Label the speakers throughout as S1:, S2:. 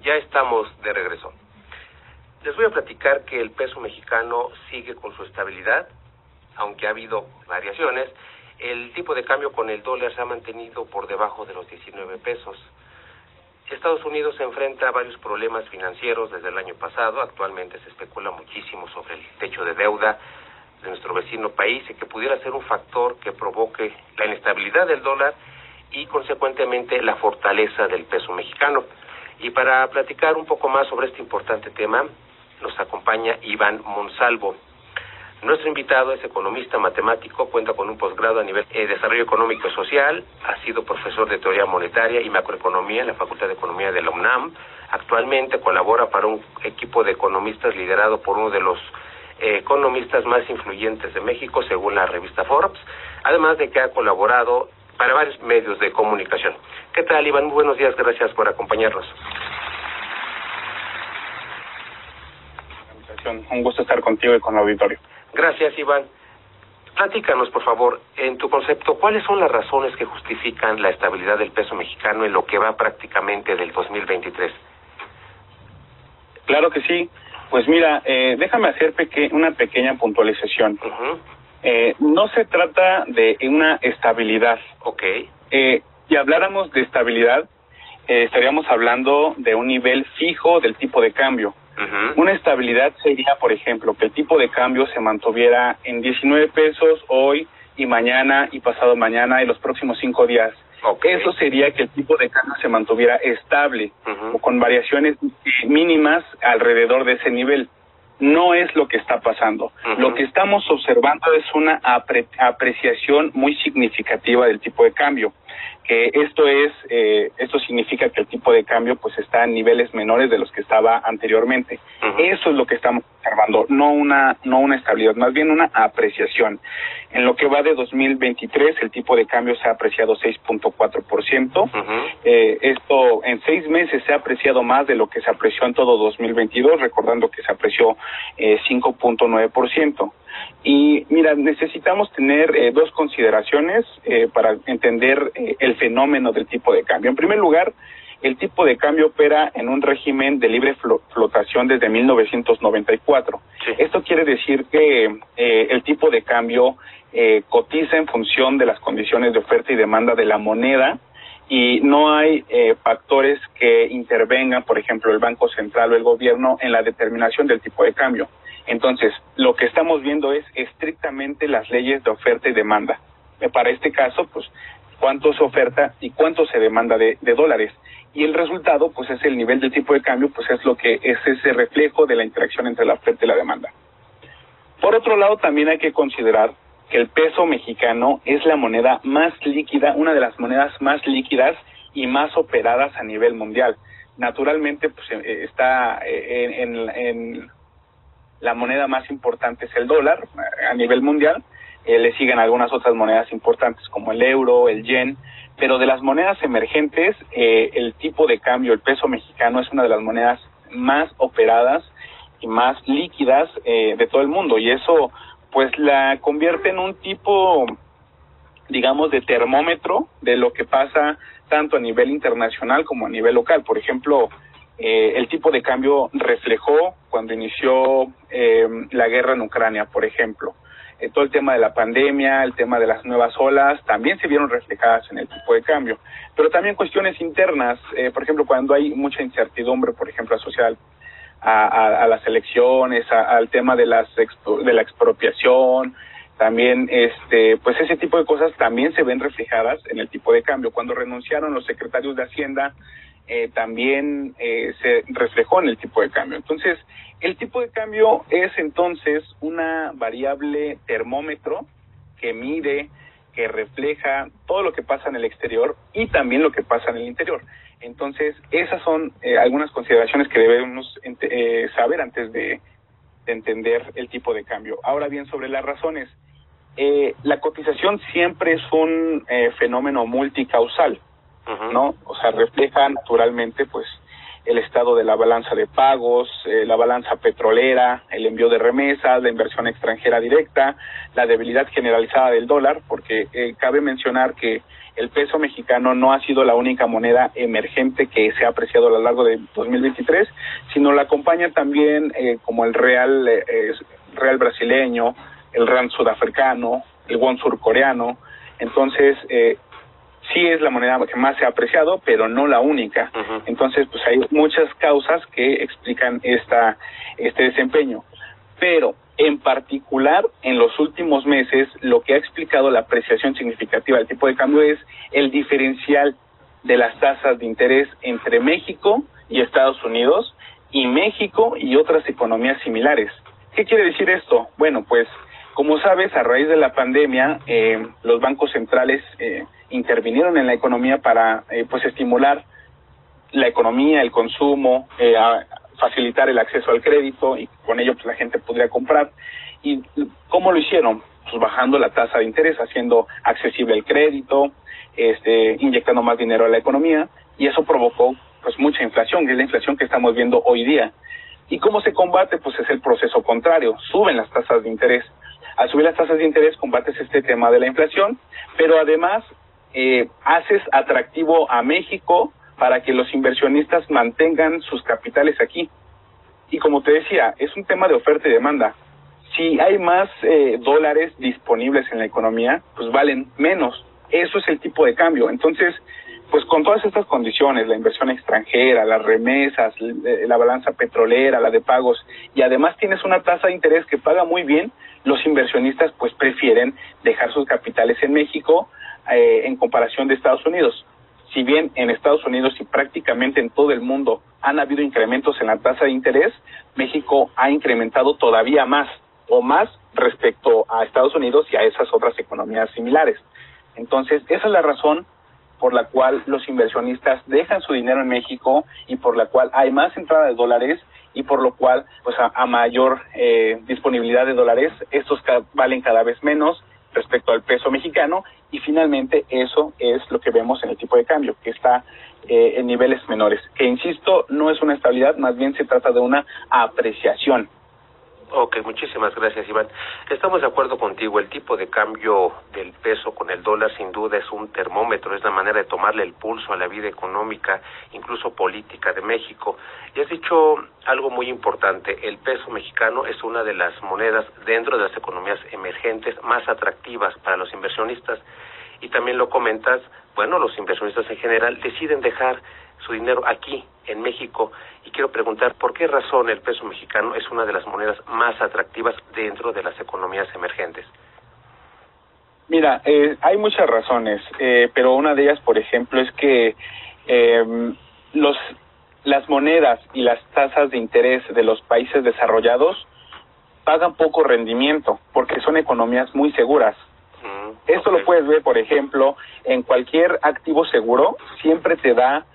S1: Ya estamos de regreso. Les voy a platicar que el peso mexicano sigue con su estabilidad, aunque ha habido variaciones. El tipo de cambio con el dólar se ha mantenido por debajo de los 19 pesos. Estados Unidos se enfrenta a varios problemas financieros desde el año pasado. Actualmente se especula muchísimo sobre el techo de deuda de nuestro vecino país y que pudiera ser un factor que provoque la inestabilidad del dólar y consecuentemente la fortaleza del peso mexicano. Y para platicar un poco más sobre este importante tema, nos acompaña Iván Monsalvo. Nuestro invitado es economista matemático, cuenta con un posgrado a nivel de desarrollo económico y social, ha sido profesor de teoría monetaria y macroeconomía en la Facultad de Economía de la UNAM. Actualmente colabora para un equipo de economistas liderado por uno de los economistas más influyentes de México, según la revista Forbes, además de que ha colaborado para varios medios de comunicación. ¿Qué tal, Iván? Muy buenos días, gracias por acompañarnos.
S2: Un gusto estar contigo y con el auditorio.
S1: Gracias, Iván. Platícanos, por favor, en tu concepto, ¿cuáles son las razones que justifican la estabilidad del peso mexicano en lo que va prácticamente del 2023?
S2: Claro que sí. Pues mira, déjame hacer una pequeña puntualización. No se trata de una estabilidad.
S1: Ok.
S2: Si habláramos de estabilidad, estaríamos hablando de un nivel fijo del tipo de cambio. Una estabilidad sería, por ejemplo, que el tipo de cambio se mantuviera en 19 pesos hoy y mañana y pasado mañana y los próximos 5 días.
S1: Okay.
S2: Eso sería que el tipo de cambio se mantuviera estable o con variaciones mínimas alrededor de ese nivel. No es lo que está pasando. Lo que estamos observando es una apreciación muy significativa del tipo de cambio. Que esto significa que el tipo de cambio pues está en niveles menores de los que estaba anteriormente. Eso es lo que estamos observando, no una estabilidad, más bien una apreciación. En lo que va de 2023, el tipo de cambio se ha apreciado 6.4%. Esto en 6 meses se ha apreciado más de lo que se apreció en todo 2022, recordando que se apreció 5.9%. Y mira, necesitamos tener dos consideraciones para entender el fenómeno del tipo de cambio. En primer lugar, el tipo de cambio opera en un régimen de libre flotación desde 1994.
S1: Sí.
S2: Esto quiere decir que el tipo de cambio cotiza en función de las condiciones de oferta y demanda de la moneda, y no hay factores que intervengan, por ejemplo, el Banco Central o el gobierno en la determinación del tipo de cambio. Entonces, lo que estamos viendo es estrictamente las leyes de oferta y demanda. Para este caso, pues, cuánto se oferta y cuánto se demanda de dólares. Y el resultado, pues, es el nivel del tipo de cambio, pues, es lo que es ese reflejo de la interacción entre la oferta y la demanda. Por otro lado, también hay que considerar que el peso mexicano es la moneda más líquida, una de las monedas más líquidas y más operadas a nivel mundial. Naturalmente, pues, está en la moneda más importante es el dólar a nivel mundial. Le siguen algunas otras monedas importantes como el euro, el yen, pero de las monedas emergentes, el tipo de cambio, el peso mexicano es una de las monedas más operadas y más líquidas de todo el mundo, y eso pues la convierte en un tipo, digamos, de termómetro de lo que pasa tanto a nivel internacional como a nivel local. Por ejemplo, el tipo de cambio reflejó cuando inició la guerra en Ucrania, por ejemplo. Todo el tema de la pandemia, el tema de las nuevas olas, también se vieron reflejadas en el tipo de cambio. Pero también cuestiones internas, por ejemplo, cuando hay mucha incertidumbre, por ejemplo, asociada a las elecciones, al tema de la expropiación, también pues ese tipo de cosas también se ven reflejadas en el tipo de cambio. Cuando renunciaron los secretarios de Hacienda, también se reflejó en el tipo de cambio. Entonces, el tipo de cambio es entonces una variable termómetro que mide, que refleja todo lo que pasa en el exterior y también lo que pasa en el interior. Entonces, esas son algunas consideraciones que debemos saber antes de entender el tipo de cambio. Ahora bien, sobre las razones, la cotización siempre es un fenómeno multicausal, ¿no? O sea, refleja naturalmente, pues, el estado de la balanza de pagos, la balanza petrolera, el envío de remesas, la inversión extranjera directa, la debilidad generalizada del dólar, porque cabe mencionar que el peso mexicano no ha sido la única moneda emergente que se ha apreciado a lo largo de 2023, sino la acompaña también como el real brasileño, el rand sudafricano, el won surcoreano. Entonces, sí es la moneda que más se ha apreciado, pero no la única.
S1: Uh-huh.
S2: Entonces, pues hay muchas causas que explican este desempeño. Pero, en particular, en los últimos meses, lo que ha explicado la apreciación significativa del tipo de cambio es el diferencial de las tasas de interés entre México y Estados Unidos, y México y otras economías similares. ¿Qué quiere decir esto? Bueno, pues, como sabes, a raíz de la pandemia, los bancos centrales intervinieron en la economía para pues estimular la economía, el consumo, a facilitar el acceso al crédito, y con ello pues la gente podría comprar. ¿Y cómo lo hicieron? Pues bajando la tasa de interés, haciendo accesible el crédito, inyectando más dinero a la economía, y eso provocó pues mucha inflación, que es la inflación que estamos viendo hoy día. ¿Y cómo se combate? Pues es el proceso contrario, suben las tasas de interés. Al subir las tasas de interés combates este tema de la inflación, pero además haces atractivo a México para que los inversionistas mantengan sus capitales aquí. Y como te decía, es un tema de oferta y demanda. Si hay más dólares disponibles en la economía, pues valen menos. Eso es el tipo de cambio. Entonces, pues con todas estas condiciones, la inversión extranjera, las remesas, la balanza petrolera, la de pagos, y además tienes una tasa de interés que paga muy bien, los inversionistas pues prefieren dejar sus capitales en México en comparación de Estados Unidos. Si bien en Estados Unidos y prácticamente en todo el mundo han habido incrementos en la tasa de interés, México ha incrementado todavía más respecto a Estados Unidos y a esas otras economías similares. Entonces, esa es la razón por la cual los inversionistas dejan su dinero en México y por la cual hay más entrada de dólares y por lo cual, pues a mayor disponibilidad de dólares, estos valen cada vez menos respecto al peso mexicano, y finalmente eso es lo que vemos en el tipo de cambio, que está en niveles menores, que insisto, no es una estabilidad, más bien se trata de una apreciación.
S1: Ok, muchísimas gracias, Iván. Estamos de acuerdo contigo, el tipo de cambio del peso con el dólar sin duda es un termómetro, es la manera de tomarle el pulso a la vida económica, incluso política de México. Y has dicho algo muy importante, el peso mexicano es una de las monedas dentro de las economías emergentes más atractivas para los inversionistas. Y también lo comentas, bueno, los inversionistas en general deciden dejar su dinero aquí, en México, y quiero preguntar, ¿por qué razón el peso mexicano es una de las monedas más atractivas dentro de las economías emergentes?
S2: Mira, hay muchas razones, pero una de ellas, por ejemplo, es que las monedas y las tasas de interés de los países desarrollados pagan poco rendimiento, porque son economías muy seguras. Esto lo puedes ver, por ejemplo, en cualquier activo seguro, siempre te da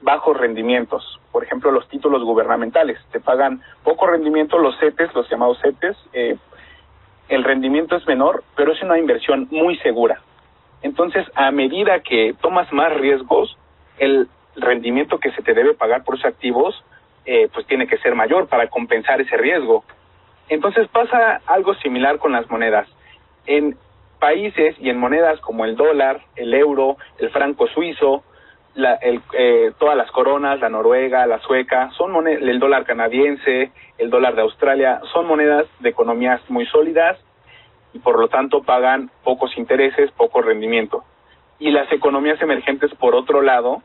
S2: bajos rendimientos. Por ejemplo, los títulos gubernamentales te pagan poco rendimiento, los CETES, los llamados CETES, el rendimiento es menor, pero es una inversión muy segura. Entonces, a medida que tomas más riesgos, el rendimiento que se te debe pagar por esos activos, pues tiene que ser mayor para compensar ese riesgo. Entonces pasa algo similar con las monedas. En países y en monedas como el dólar, el euro, el franco suizo, todas las coronas, la noruega, la sueca, son el dólar canadiense, el dólar de Australia, son monedas de economías muy sólidas y por lo tanto pagan pocos intereses, poco rendimiento. Y las economías emergentes, por otro lado,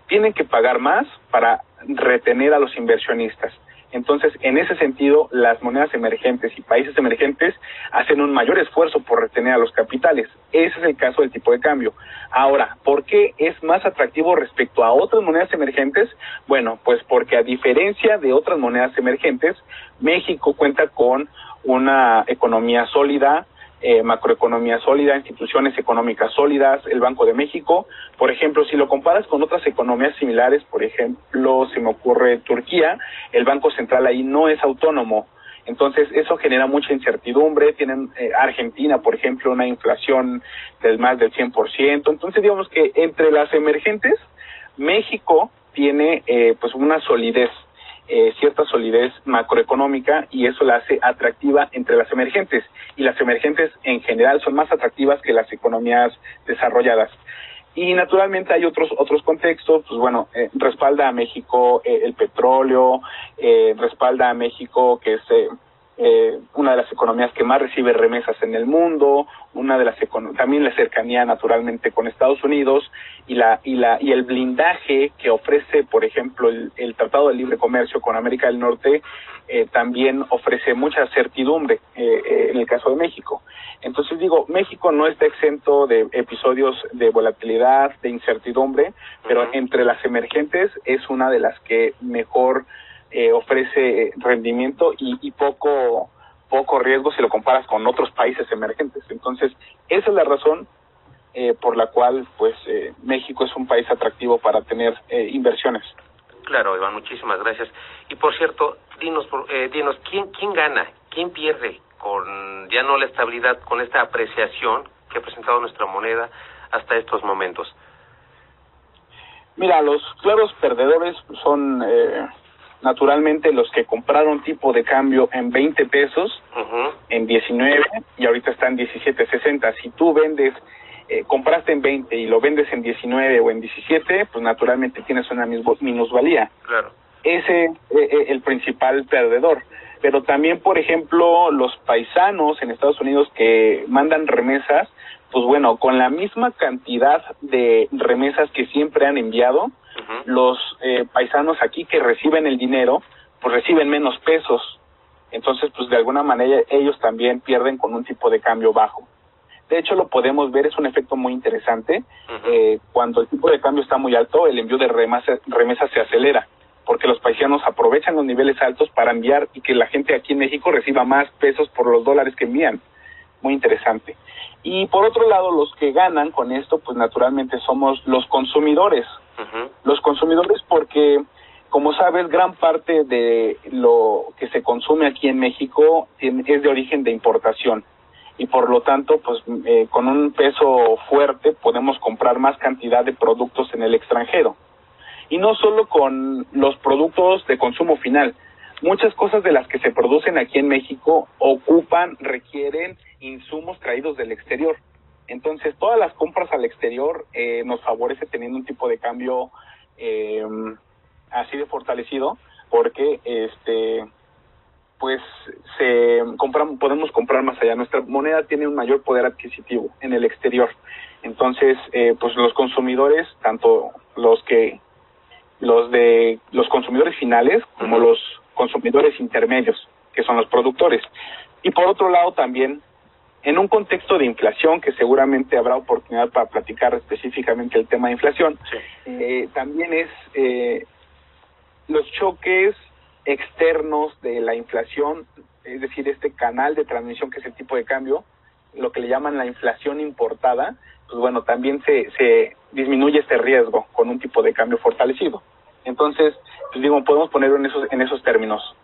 S2: tienen que pagar más para retener a los inversionistas. Entonces, en ese sentido, las monedas emergentes y países emergentes hacen un mayor esfuerzo por retener a los capitales. Ese es el caso del tipo de cambio. Ahora, ¿por qué es más atractivo respecto a otras monedas emergentes? Bueno, pues porque a diferencia de otras monedas emergentes, México cuenta con una economía sólida, macroeconomía sólida, instituciones económicas sólidas, el Banco de México. Por ejemplo, si lo comparas con otras economías similares, por ejemplo, se me ocurre Turquía, el Banco Central ahí no es autónomo. Entonces, eso genera mucha incertidumbre. Tienen Argentina, por ejemplo, una inflación del más del 100%. Entonces, digamos que entre las emergentes, México tiene pues una solidez, cierta solidez macroeconómica, y eso la hace atractiva entre las emergentes, y las emergentes en general son más atractivas que las economías desarrolladas. Y naturalmente hay otros contextos, pues bueno, respalda a México el petróleo, respalda a México que es una de las economías que más recibe remesas en el mundo, una de las también la cercanía naturalmente con Estados Unidos, y el blindaje que ofrece, por ejemplo, el Tratado de Libre Comercio con América del Norte, también ofrece mucha certidumbre en el caso de México. Entonces digo, México no está exento de episodios de volatilidad, de incertidumbre, pero entre las emergentes es una de las que mejor ofrece rendimiento y poco riesgo si lo comparas con otros países emergentes. Entonces, esa es la razón por la cual pues México es un país atractivo para tener inversiones.
S1: Claro, Iván, muchísimas gracias. Y por cierto, dinos ¿quién gana, quién pierde con ya no la estabilidad, con esta apreciación que ha presentado nuestra moneda hasta estos momentos?
S2: Mira, los claros perdedores son naturalmente los que compraron tipo de cambio en 20 pesos, en 19, y ahorita está en 17.60. Si tú vendes, compraste en 20 y lo vendes en 19 o en 17, pues naturalmente tienes una minusvalía.
S1: Claro.
S2: Ese es el principal perdedor. Pero también, por ejemplo, los paisanos en Estados Unidos que mandan remesas, pues bueno, con la misma cantidad de remesas que siempre han enviado, los paisanos aquí que reciben el dinero, pues reciben menos pesos. Entonces, pues de alguna manera ellos también pierden con un tipo de cambio bajo. De hecho, lo podemos ver, es un efecto muy interesante. Cuando el tipo de cambio está muy alto, el envío de remesas se acelera, porque los paisanos aprovechan los niveles altos para enviar y que la gente aquí en México reciba más pesos por los dólares que envían. Muy interesante. Y por otro lado, los que ganan con esto, pues naturalmente somos los consumidores. Los consumidores porque, como sabes, gran parte de lo que se consume aquí en México es de origen de importación. Y por lo tanto, pues con un peso fuerte podemos comprar más cantidad de productos en el extranjero. Y no solo con los productos de consumo final. Muchas cosas de las que se producen aquí en México requieren insumos traídos del exterior. Entonces, todas las compras al exterior nos favorece teniendo un tipo de cambio así de fortalecido, porque pues podemos comprar más allá. Nuestra moneda tiene un mayor poder adquisitivo en el exterior. Entonces, pues los consumidores, tanto los consumidores finales como los consumidores intermedios, que son los productores. Y por otro lado también, en un contexto de inflación, que seguramente habrá oportunidad para platicar específicamente el tema de inflación, también es los choques externos de la inflación, es decir, este canal de transmisión que es el tipo de cambio, lo que le llaman la inflación importada, pues bueno, también se disminuye este riesgo con un tipo de cambio fortalecido. Entonces, pues digo, podemos ponerlo en esos términos.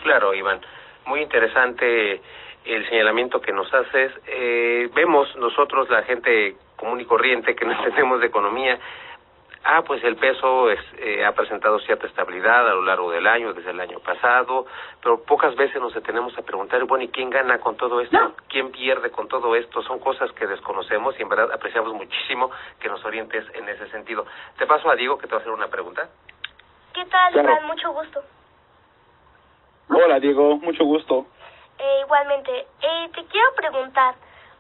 S1: Claro, Iván, muy interesante el señalamiento que nos haces. Vemos nosotros, la gente común y corriente que no entendemos de economía, pues el peso ha presentado cierta estabilidad a lo largo del año, desde el año pasado, pero pocas veces nos detenemos a preguntar, bueno, ¿y quién gana con todo esto? ¿Quién pierde con todo esto? Son cosas que desconocemos y en verdad apreciamos muchísimo que nos orientes en ese sentido. Te paso a Diego, que te va a hacer una pregunta.
S3: ¿Qué tal,
S2: claro.
S3: Iván? Mucho gusto.
S2: Hola, Diego, mucho gusto.
S3: Igualmente, te quiero preguntar,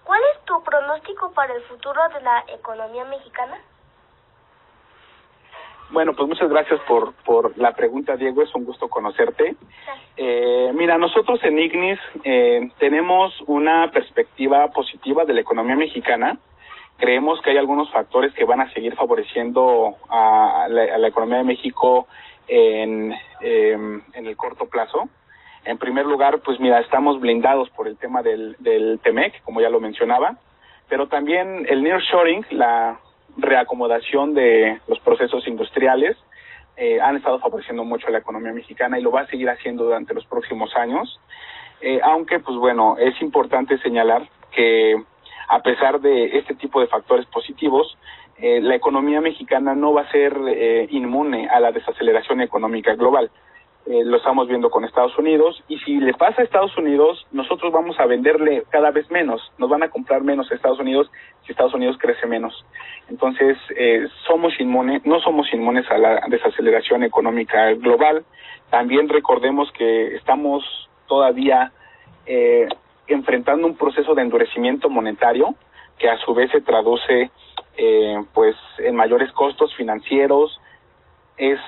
S3: ¿cuál es tu pronóstico para el futuro de la economía mexicana?
S2: Bueno, pues muchas gracias por la pregunta, Diego. Es un gusto conocerte. Mira, nosotros en IGNIS tenemos una perspectiva positiva de la economía mexicana. Creemos que hay algunos factores que van a seguir favoreciendo a la economía de México en el corto plazo. En primer lugar, pues mira, estamos blindados por el tema del TEMEC, como ya lo mencionaba, pero también el nearshoring, la reacomodación de los procesos industriales, han estado favoreciendo mucho a la economía mexicana y lo va a seguir haciendo durante los próximos años, aunque pues bueno, es importante señalar que a pesar de este tipo de factores positivos, la economía mexicana no va a ser inmune a la desaceleración económica global. Lo estamos viendo con Estados Unidos, y si le pasa a Estados Unidos, nosotros vamos a venderle cada vez menos, nos van a comprar menos a Estados Unidos si Estados Unidos crece menos. Entonces, no somos inmunes a la desaceleración económica global. También recordemos que estamos todavía enfrentando un proceso de endurecimiento monetario que a su vez se traduce en mayores costos financieros, es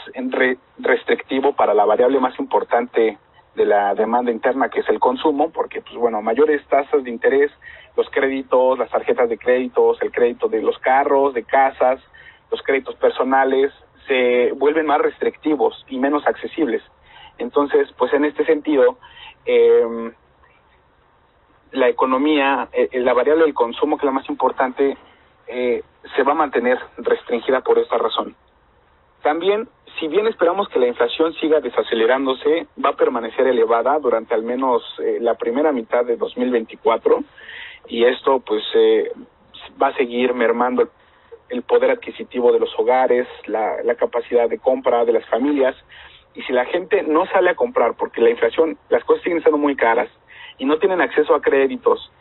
S2: restrictivo para la variable más importante de la demanda interna, que es el consumo, porque mayores tasas de interés, los créditos, las tarjetas de créditos, el crédito de los carros, de casas, los créditos personales se vuelven más restrictivos y menos accesibles. Entonces, en este sentido, la economía, la variable del consumo, que es la más importante, se va a mantener restringida por esta razón. También, si bien esperamos que la inflación siga desacelerándose, va a permanecer elevada durante al menos la primera mitad de 2024, y esto va a seguir mermando el poder adquisitivo de los hogares, la capacidad de compra de las familias. Y si la gente no sale a comprar porque la inflación, las cosas siguen siendo muy caras y no tienen acceso a créditos,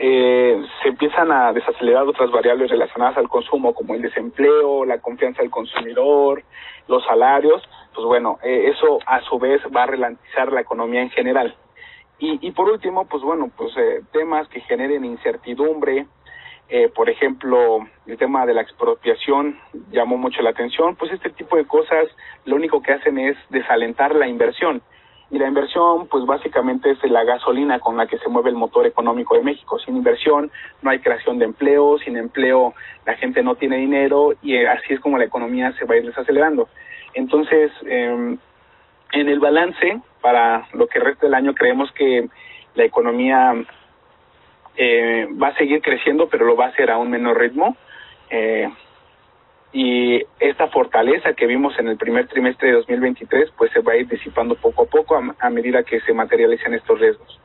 S2: se empiezan a desacelerar otras variables relacionadas al consumo, como el desempleo, la confianza del consumidor, los salarios, eso a su vez va a ralentizar la economía en general. Y por último, temas que generen incertidumbre, por ejemplo, el tema de la expropiación llamó mucho la atención. Este tipo de cosas lo único que hacen es desalentar la inversión. Y la inversión, básicamente es la gasolina con la que se mueve el motor económico de México. Sin inversión no hay creación de empleo, sin empleo la gente no tiene dinero, y así es como la economía se va a ir desacelerando. Entonces, en el balance, para lo que resta del año, creemos que la economía va a seguir creciendo, pero lo va a hacer a un menor ritmo. Y esta fortaleza que vimos en el primer trimestre de 2023 se va a ir disipando poco a poco a medida que se materialicen estos riesgos.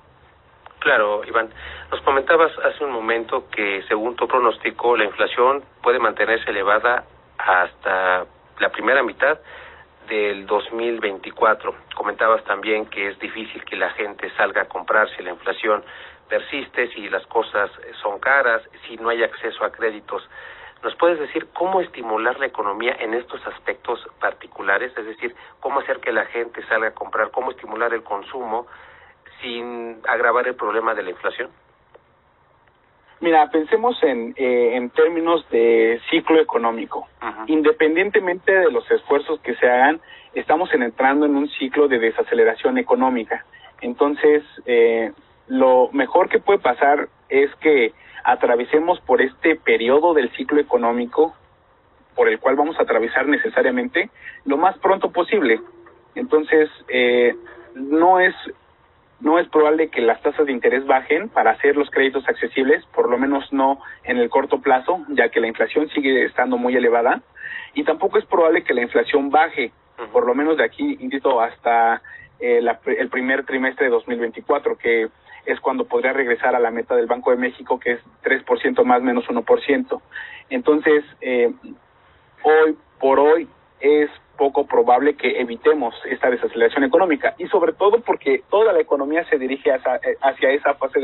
S1: Claro, Iván, nos comentabas hace un momento que según tu pronóstico la inflación puede mantenerse elevada hasta la primera mitad del 2024. Comentabas también que es difícil que la gente salga a comprar si la inflación persiste, si las cosas son caras, si no hay acceso a créditos. ¿Nos puedes decir cómo estimular la economía en estos aspectos particulares? Es decir, cómo hacer que la gente salga a comprar, cómo estimular el consumo sin agravar el problema de la inflación.
S2: Mira, pensemos en términos de ciclo económico. Uh-huh. Independientemente de los esfuerzos que se hagan, estamos entrando en un ciclo de desaceleración económica. Entonces, lo mejor que puede pasar es que atravesemos por este periodo del ciclo económico por el cual vamos a atravesar necesariamente lo más pronto posible. Entonces, no es probable que las tasas de interés bajen para hacer los créditos accesibles, por lo menos no en el corto plazo, ya que la inflación sigue estando muy elevada, y tampoco es probable que la inflación baje, por lo menos de aquí, insisto, hasta el primer trimestre de 2024, que es cuando podría regresar a la meta del Banco de México, que es 3% más menos 1%. Entonces, hoy por hoy es poco probable que evitemos esta desaceleración económica, y sobre todo porque toda la economía se dirige hacia esa fase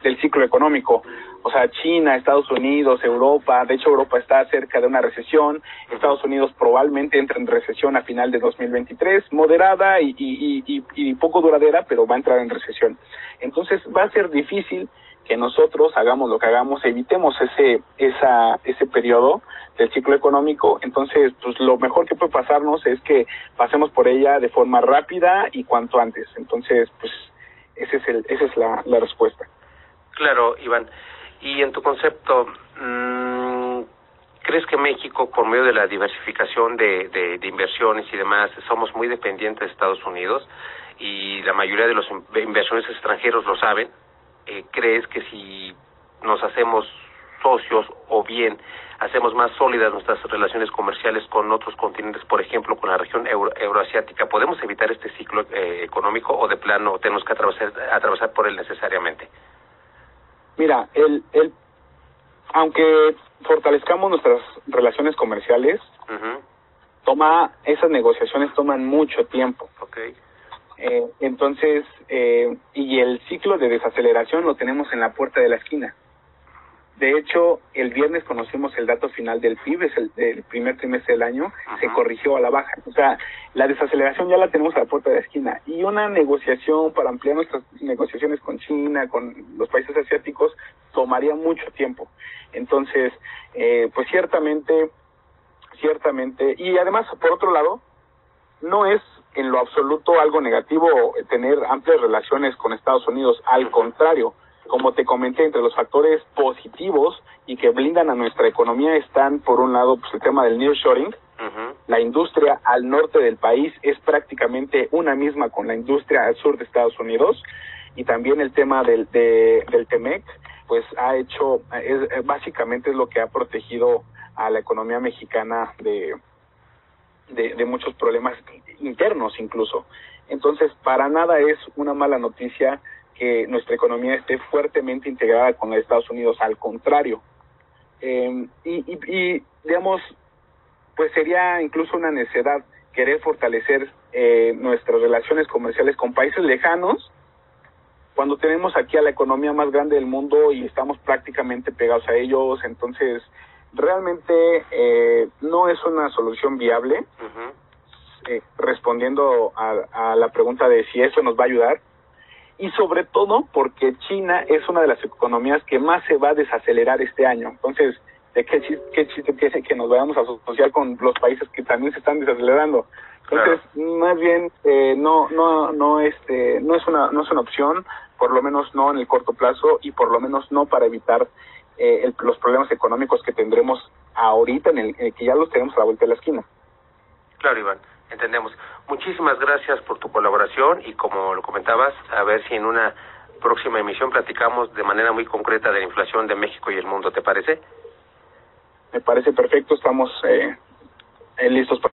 S2: del ciclo económico. O sea, China, Estados Unidos, Europa, de hecho Europa está cerca de una recesión, Estados Unidos probablemente entra en recesión a final de 2023, moderada y poco duradera, pero va a entrar en recesión. Entonces va a ser difícil que nosotros hagamos lo que hagamos, evitemos ese periodo del ciclo económico. Entonces, lo mejor que puede pasarnos es que pasemos por ella de forma rápida y cuanto antes. Entonces, esa es la respuesta.
S1: Claro, Iván. Y en tu concepto, ¿crees que México, por medio de la diversificación de inversiones y demás, somos muy dependientes de Estados Unidos y la mayoría de los inversores extranjeros lo saben? ¿Crees que si nos hacemos socios o bien hacemos más sólidas nuestras relaciones comerciales con otros continentes, por ejemplo con la región euroasiática, podemos evitar este ciclo económico, o de plano tenemos que atravesar por él necesariamente?
S2: Mira, aunque fortalezcamos nuestras relaciones comerciales, esas negociaciones toman mucho tiempo.
S1: Okay.
S2: Entonces, y el ciclo de desaceleración lo tenemos en la puerta de la esquina. De hecho, el viernes conocimos el dato final del PIB, es el primer trimestre del año, se corrigió a la baja. O sea, la desaceleración ya la tenemos a la puerta de la esquina. Y una negociación para ampliar nuestras negociaciones con China, con los países asiáticos, tomaría mucho tiempo. Entonces, pues ciertamente, y además, por otro lado, no es en lo absoluto algo negativo tener amplias relaciones con Estados Unidos, al contrario. Como te comenté, entre los factores positivos y que blindan a nuestra economía están, por un lado, pues el tema del nearshoring. La industria al norte del país es prácticamente una misma con la industria al sur de Estados Unidos, y también el tema del TEMEC, pues básicamente es lo que ha protegido a la economía mexicana de muchos problemas internos incluso. Entonces, para nada es una mala noticia que nuestra economía esté fuertemente integrada con la de Estados Unidos, al contrario. Y digamos, pues sería incluso una necedad querer fortalecer nuestras relaciones comerciales con países lejanos, cuando tenemos aquí a la economía más grande del mundo y estamos prácticamente pegados a ellos. Entonces, realmente no es una solución viable. Respondiendo a la pregunta de si eso nos va a ayudar, y sobre todo porque China es una de las economías que más se va a desacelerar este año. Entonces, ¿de qué chiste tiene que nos vayamos a asociar con los países que también se están desacelerando? Entonces, más bien no es una opción, por lo menos no en el corto plazo, y por lo menos no para evitar los problemas económicos que tendremos ahorita, que ya los tenemos a la vuelta de la esquina.
S1: Claro, Iván, entendemos. Muchísimas gracias por tu colaboración, y como lo comentabas, a ver si en una próxima emisión platicamos de manera muy concreta de la inflación de México y el mundo, ¿te parece?
S2: Me parece perfecto, estamos listos para